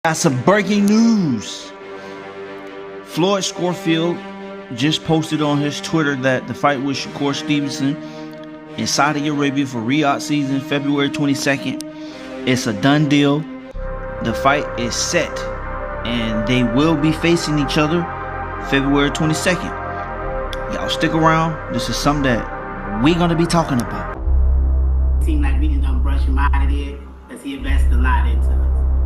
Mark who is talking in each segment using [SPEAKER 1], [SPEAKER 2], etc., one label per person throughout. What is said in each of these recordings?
[SPEAKER 1] Got some breaking news. Floyd Scofield just posted on his Twitter that the fight with Shakur Stevenson in Saudi Arabia for Riyadh season, February 22nd, it's a done deal. The fight is set, and they will be facing each other February 22nd. Y'all stick around. This is something that we're gonna be talking about.
[SPEAKER 2] Seems like we just done brush him out of there because he invested a lot into us.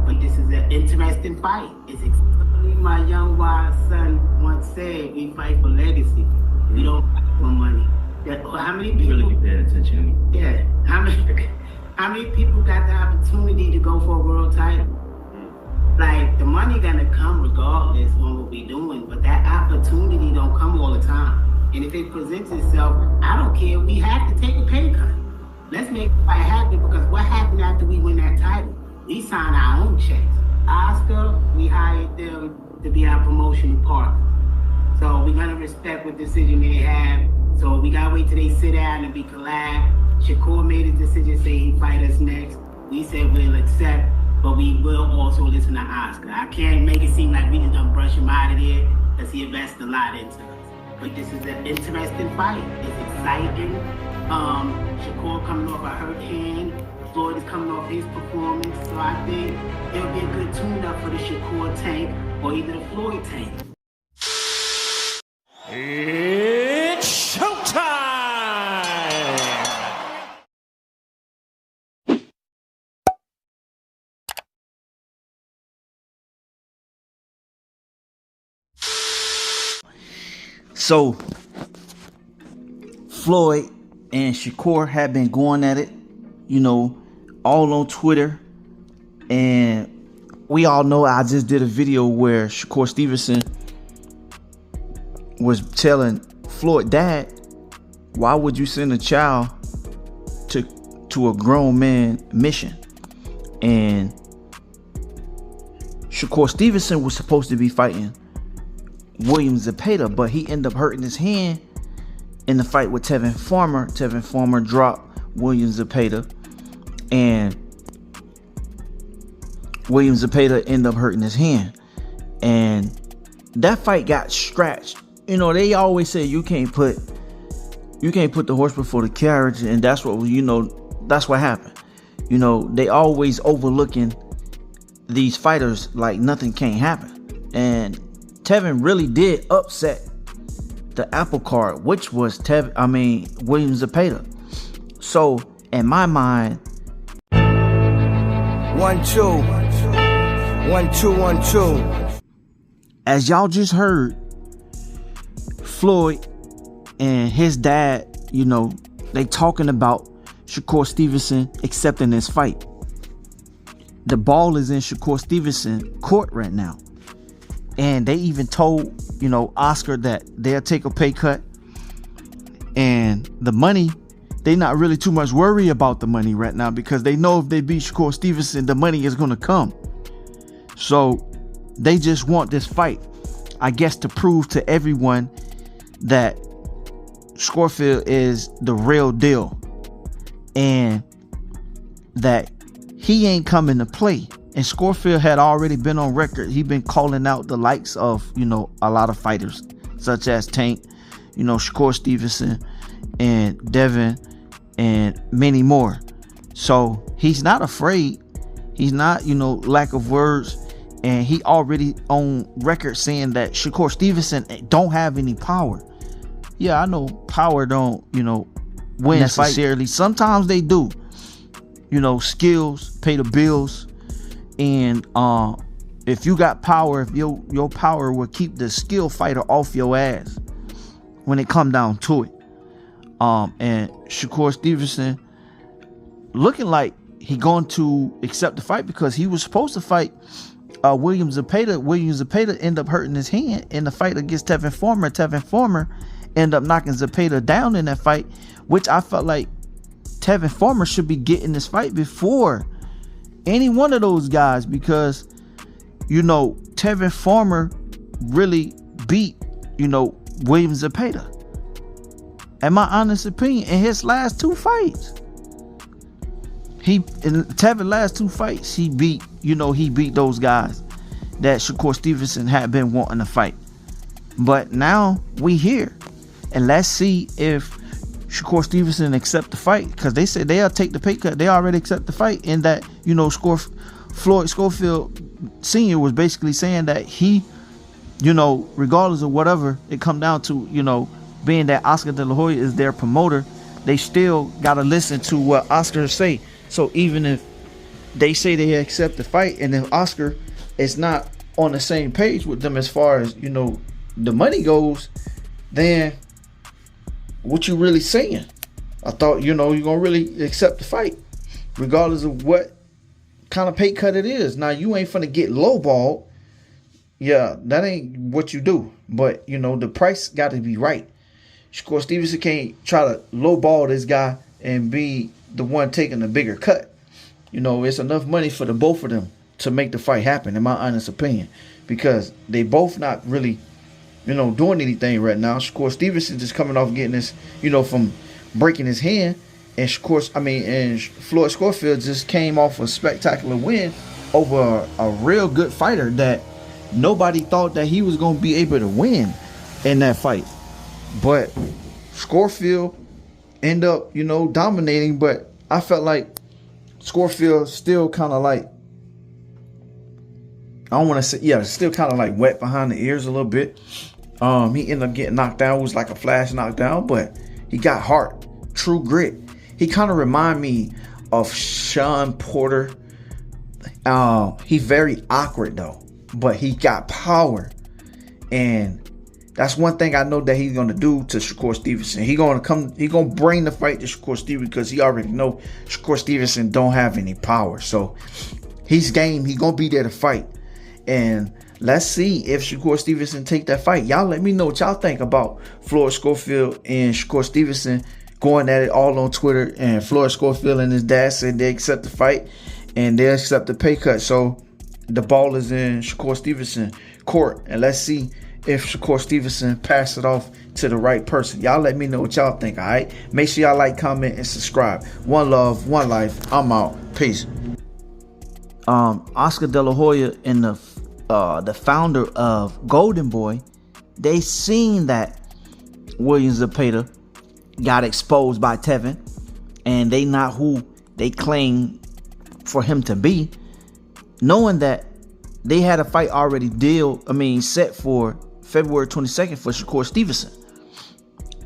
[SPEAKER 2] But this is an interesting fight. It's exactly my young wise son once said, we fight for legacy. We don't fight for money. How many people
[SPEAKER 3] really be paying attention?
[SPEAKER 2] Yeah. How many people got the opportunity to go for a world title? Like, the money gonna come regardless on what we doing, but that opportunity don't come all the time. And if it presents itself, I don't care. We have to take a pay cut. Let's make the fight happen, because what happened after we win that title? We signed our own checks. Oscar, we hired them to be our promotional partner. So we're gonna respect what decision they have. So we gotta wait till they sit down and be collab. Shakur made a decision, say he fight us next. We said we'll accept, but we will also listen to Oscar. I can't make it seem like we just done brush him out of there, because he invested a lot into us. But this is an interesting fight. It's exciting. Shakur coming off a hurt hand. Floyd is coming off his performance. So I think it'll be a good tune-up for the Shakur tank or either the Floyd tank.
[SPEAKER 4] It's showtime!
[SPEAKER 1] So, Floyd and Shakur have been going at it, all on Twitter. And we all know I just did a video where Shakur Stevenson was telling Floyd, Dad, why would you send a child to a grown man mission? And Shakur Stevenson was supposed to be fighting William Zepeda, but he ended up hurting his hand in the fight with Tevin Farmer. Tevin Farmer dropped William Zepeda, and William Zepeda ended up hurting his hand, and that fight got scratched. They always say you can't put the horse before the carriage, and that's what happened. They always overlooking these fighters like nothing can't happen, and Tevin really did upset the apple cart, which was William Zepeda. So in my mind,
[SPEAKER 5] 1 2 1 2 1 2.
[SPEAKER 1] As y'all just heard, Floyd and his dad, they talking about Shakur Stevenson accepting this fight. The ball is in Shakur Stevenson court right now. And they even told, Oscar that they'll take a pay cut. And the money, they not really too much worried about the money right now, because they know if they beat Shakur Stevenson, the money is going to come. So they just want this fight, I guess, to prove to everyone that Scofield is the real deal, and that he ain't coming to play. And Scofield had already been on record. He been calling out the likes of, a lot of fighters, such as Tank, Shakur Stevenson, and Devin, and many more. So he's not afraid. He's not, lack of words. And he already on record saying that Shakur Stevenson don't have any power. Yeah, I know power don't, win necessarily. Sometimes they do. Skills pay the bills. And if you got power, if your power will keep the skill fighter off your ass when it come down to it. And Shakur Stevenson looking like he going to accept the fight, because he was supposed to fight William Zepeda. William Zepeda ended up hurting his hand in the fight against Tevin Farmer. Tevin Farmer ended up knocking Zepeda down in that fight, which I felt like Tevin Farmer should be getting this fight before any one of those guys, because Tevin Farmer really beat William Zepeda, in my honest opinion, in his last two fights. In Tevin's last two fights, he beat those guys. that Shakur Stevenson had been wanting to fight. But now we here, and let's see if Shakur Stevenson accept the fight, because they said they'll take the pay cut. They already accept the fight, and that, you know, Floyd Scofield Sr. was basically saying that he, you know, regardless of whatever it come down to, you know, being that Oscar De La Hoya is their promoter, they still got to listen to what Oscar say. So even if they say they accept the fight, and if Oscar is not on the same page with them as far as, you know, the money goes, then what you really saying? I thought, you know, you're going to really accept the fight regardless of what kind of pay cut it is. Now, you ain't finna get lowballed. Yeah, that ain't what you do. But, you know, the price got to be right. Shakur Stevenson can't try to lowball this guy and be the one taking the bigger cut. You know, it's enough money for the both of them to make the fight happen, in my honest opinion, because they both not really, you know, doing anything right now. Shakur Stevenson just coming off getting this, you know, from breaking his hand, and Floyd Scofield just came off a spectacular win over a real good fighter that nobody thought that he was going to be able to win in that fight. But Scofield ended up, you know, dominating, but I felt like Scofield still kind of like, I don't want to say, yeah, still kind of like wet behind the ears a little bit. He ended up getting knocked down. It was like a flash knockdown, but he got heart, true grit. He kind of remind me of Sean Porter. He's very awkward though, but he got power, and that's one thing I know that he's gonna do to Shakur Stevenson. He gonna bring the fight to Shakur Stevenson, because he already know Shakur Stevenson don't have any power. So he's game. He gonna be there to fight, and let's see if Shakur Stevenson take that fight. Y'all let me know what y'all think about Floyd Scofield and Shakur Stevenson going at it all on Twitter. And Floyd Scofield and his dad said they accept the fight and they accept the pay cut. So the ball is in Shakur Stevenson court, and let's see if Shakur Stevenson pass it off to the right person. Y'all let me know what y'all think, all right? Make sure y'all like, comment, and subscribe. One love, one life. I'm out. Peace. Oscar De La Hoya and the founder of Golden Boy, they seen that Williams Zepeda got exposed by Tevin, and they not who they claim for him to be, knowing that they had a fight already set for February 22nd for Shakur Stevenson.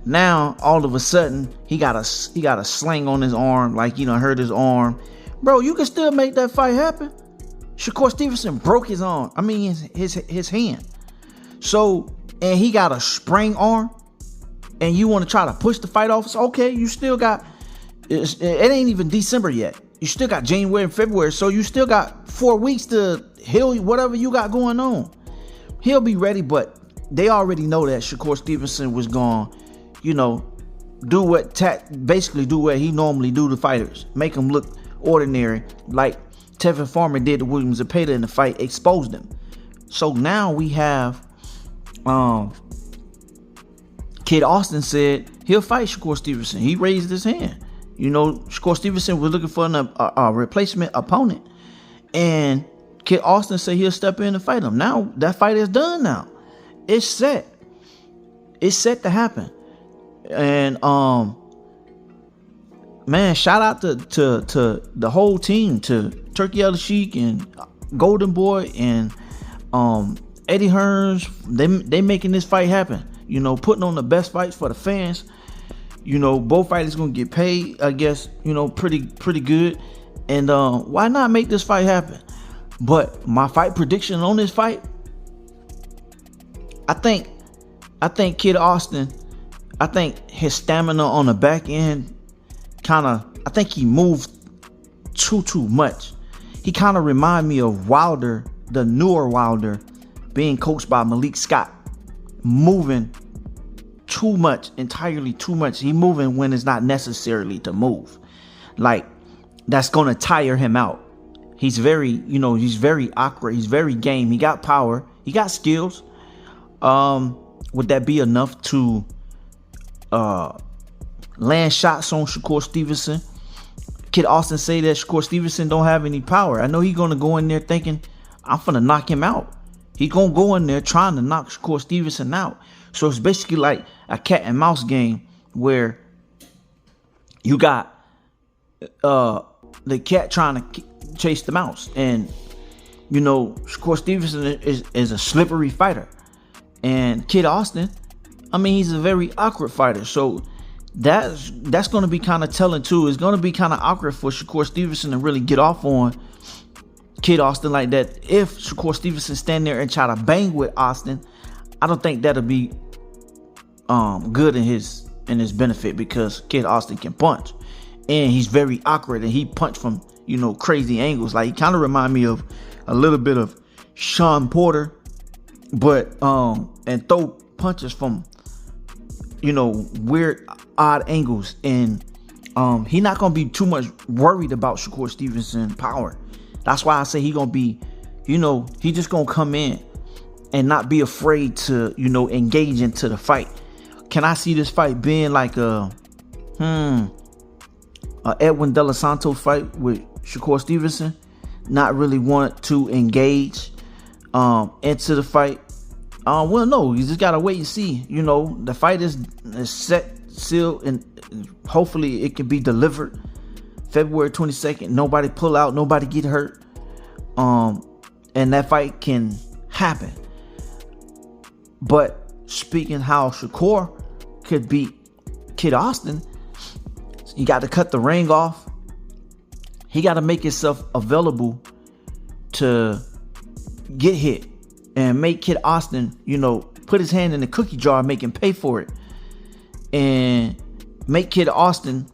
[SPEAKER 1] Now all of a sudden he got a sling on his arm, like, you know, hurt his arm. Bro, you can still make that fight happen. Shakur Stevenson broke his arm. His hand. So, and he got a sprained arm, and you want to try to push the fight off. So, okay, you still got, it ain't even December yet. You still got January and February. So you still got 4 weeks to heal whatever you got going on. He'll be ready, but they already know that Shakur Stevenson was going, you know, do what he normally do to fighters. Make them look ordinary, like Tevin Farmer did to Williams Zepeda in the fight, exposed him. So now we have Kid Austin said he'll fight Shakur Stevenson. He raised his hand. You know, Shakur Stevenson was looking for a replacement opponent, and Kid Austin said he'll step in and fight him. Now that fight is done. Now it's set. It's set to happen. And man, shout out to the whole team, to Turkey El Sheik and Golden Boy and Eddie Hearns. They making this fight happen. You know, putting on the best fights for the fans. You know, both fighters gonna get paid, I guess, you know, pretty good. And why not make this fight happen? But my fight prediction on this fight, I think Kid Austin, I think his stamina on the back end I think he moved too much. He kind of remind me of Wilder, the newer Wilder, being coached by Malik Scott, moving too much, entirely too much. He moving when it's not necessarily to move. Like, that's gonna tire him out. He's very awkward. He's very game. He got power. He got skills. Would that be enough to land shots on Shakur Stevenson? Kid Austin say that Shakur Stevenson don't have any power. I know he's gonna go in there thinking, I'm finna knock him out. He gonna go in there trying to knock Shakur Stevenson out. So it's basically like a cat and mouse game where you got the cat trying to chase the mouse, and you know Shakur Stevenson is a slippery fighter, and Kid Austin, I mean, he's a very awkward fighter. So that's going to be kind of telling too. It's going to be kind of awkward for Shakur Stevenson to really get off on Kid Austin like that. If Shakur Stevenson stand there and try to bang with Austin, I don't think that'll be good in his benefit, because Kid Austin can punch, and he's very awkward, and he punch from, you know, crazy angles. Like, he kind of remind me of a little bit of Sean Porter, but and throw punches from, you know, weird, odd angles. And he not gonna be too much worried about Shakur Stevenson power. That's why I say he gonna be, you know, he just gonna come in and not be afraid to, you know, engage into the fight. Can I see this fight being like a Edwin De Los Santos fight with Shakur Stevenson? Not really want to engage into the fight. Well, no, you just gotta wait and see. You know, the fight is set, sealed, and hopefully it can be delivered February 22nd. Nobody pull out, nobody get hurt, and that fight can happen. But speaking how Shakur could beat Kid Austin, he got to cut the ring off. He got to make himself available to get hit and make Kid Austin, you know, put his hand in the cookie jar, make him pay for it, and make Kid Austin.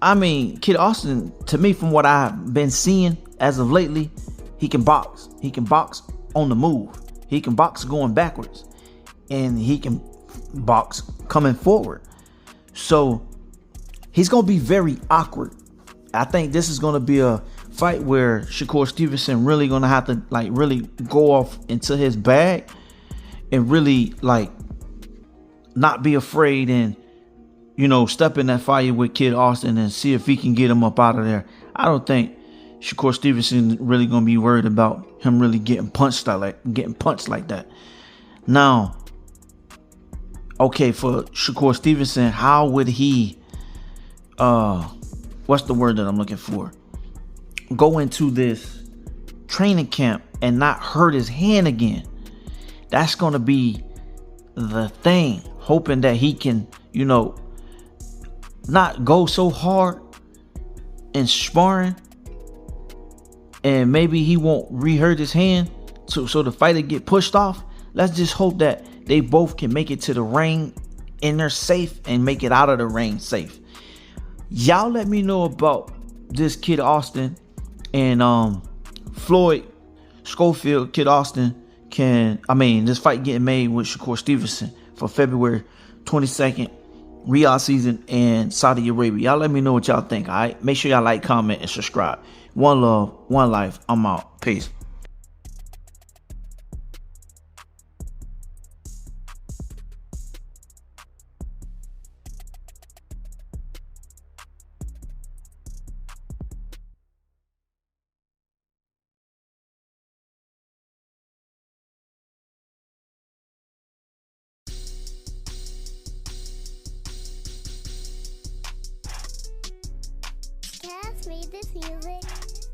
[SPEAKER 1] I mean, Kid Austin, to me, from what I've been seeing as of lately, he can box. He can box on the move. He can box going backwards, and he can box coming forward. So he's gonna be very awkward. I think this is gonna be a fight where Shakur Stevenson really gonna have to like really go off into his bag and really like not be afraid, and, you know, step in that fire with Kid Austin and see if he can get him up out of there. I don't think Shakur Stevenson really gonna be worried about him really getting punched like that. Now, okay, for Shakur Stevenson, how would he what's the word that I'm looking for? Go into this training camp and not hurt his hand again. That's gonna be the thing. Hoping that he can, you know, not go so hard in sparring, and maybe he won't re-hurt his hand, so the fighter get pushed off. Let's just hope that they both can make it to the ring and they're safe, and make it out of the ring safe. Y'all let me know about this Kid Austin and Floyd Scofield. Kid Austin this fight getting made with Shakur Stevenson for February 22nd, Riyadh season in Saudi Arabia. Y'all let me know what y'all think, all right? Make sure y'all like, comment, and subscribe. One love, one life. I'm out. Peace.
[SPEAKER 3] Cass made this music.